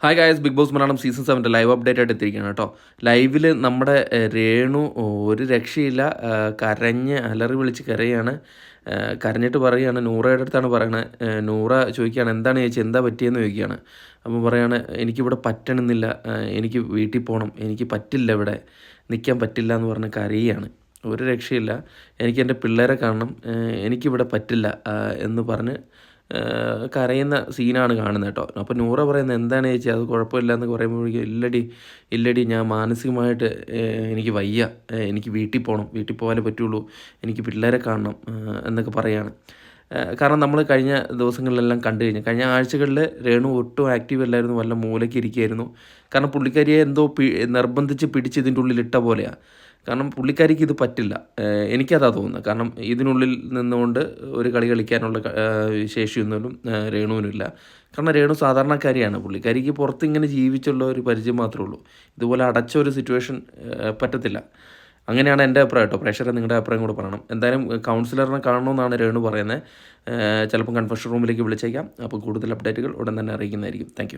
Hi guys, Bigg Boss Malayalam season 7 live update ആയിട്ട് എത്തിയിരിക്കുകയാണ് കേട്ടോ. ലൈവിൽ നമ്മുടെ രേണു ഒരു രക്ഷയില്ല, കരഞ്ഞ് അലറി വിളിച്ച് കരയാണ്. കരഞ്ഞിട്ട് പറയുകയാണ്, നൂറയുടെ അടുത്താണ് പറയണത്. നൂറ ചോദിക്കുകയാണ്, എന്താണ് ചേച്ചി, എന്താ പറ്റിയെന്ന് ചോദിക്കുകയാണ്. അപ്പോൾ പറയാണ്, എനിക്കിവിടെ പറ്റണമെന്നില്ല, എനിക്ക് വീട്ടിൽ പോകണം, എനിക്ക് പറ്റില്ല, ഇവിടെ നിൽക്കാൻ പറ്റില്ല എന്ന് പറഞ്ഞ് കരയുകയാണ്. ഒരു രക്ഷയില്ല, എനിക്ക് എൻ്റെ പിള്ളേരെ കാണണം, എനിക്കിവിടെ പറ്റില്ല എന്ന് പറഞ്ഞ് കരയുന്ന സീനാണ് കാണുന്നത് കേട്ടോ. അപ്പോൾ നൂറ പറയുന്നത്, എന്താണ് ചേച്ചി, അത് കുഴപ്പമില്ല എന്ന് പറയുമ്പോഴേക്കും, ഇല്ലടി ഞാൻ മാനസികമായിട്ട് എനിക്ക് വയ്യ, എനിക്ക് വീട്ടിൽ പോകണം, വീട്ടിൽ പോകാനേ പറ്റുള്ളൂ, എനിക്ക് പിള്ളേരെ കാണണം എന്നൊക്കെ പറയാണ്. കാരണം നമ്മൾ കഴിഞ്ഞ ദിവസങ്ങളിലെല്ലാം കണ്ടു കഴിഞ്ഞ ആഴ്ചകളിൽ രേണു ഒട്ടും ആക്റ്റീവ് അല്ലായിരുന്നു, വല്ല മൂലയ്ക്ക് ഇരിക്കുകയായിരുന്നു. കാരണം പുള്ളിക്കാരിയെ എന്തോ നിർബന്ധിച്ച് പിടിച്ച് ഇതിൻ്റെ ഉള്ളിൽ ഇട്ട പോലെയാണ്. കാരണം പുള്ളിക്കാരിക്ക് ഇത് പറ്റില്ല, എനിക്കതാ തോന്നുന്നത്. കാരണം ഇതിനുള്ളിൽ നിന്നുകൊണ്ട് ഒരു കളി കളിക്കാനുള്ള ശേഷിയൊന്നും രേണുവിനില്ല. കാരണം രേണു സാധാരണക്കാരിയാണ്, പുള്ളിക്കാരിക്ക് പുറത്ത് ഇങ്ങനെ ജീവിച്ചുള്ള ഒരു പരിചയം മാത്രമേ ഉള്ളൂ. ഇതുപോലെ അടച്ച ഒരു സിറ്റുവേഷൻ പറ്റത്തില്ല. അങ്ങനെയാണ് എൻ്റെ അഭിപ്രായം കേട്ടോ. പ്രേക്ഷകരെ നിങ്ങളുടെ അഭിപ്രായം കൂടെ പറയണം. എന്തായാലും കൗൺസിലറിനെ കാണണമെന്നാണ് രേണു പറയുന്നത്. ചിലപ്പം കൺഫഷൻ റൂമിലേക്ക് വിളിച്ചേക്കാം. അപ്പോൾ കൂടുതൽ അപ്ഡേറ്റുകൾ ഉടൻ തന്നെ അറിയിക്കുന്നതായിരിക്കും. താങ്ക്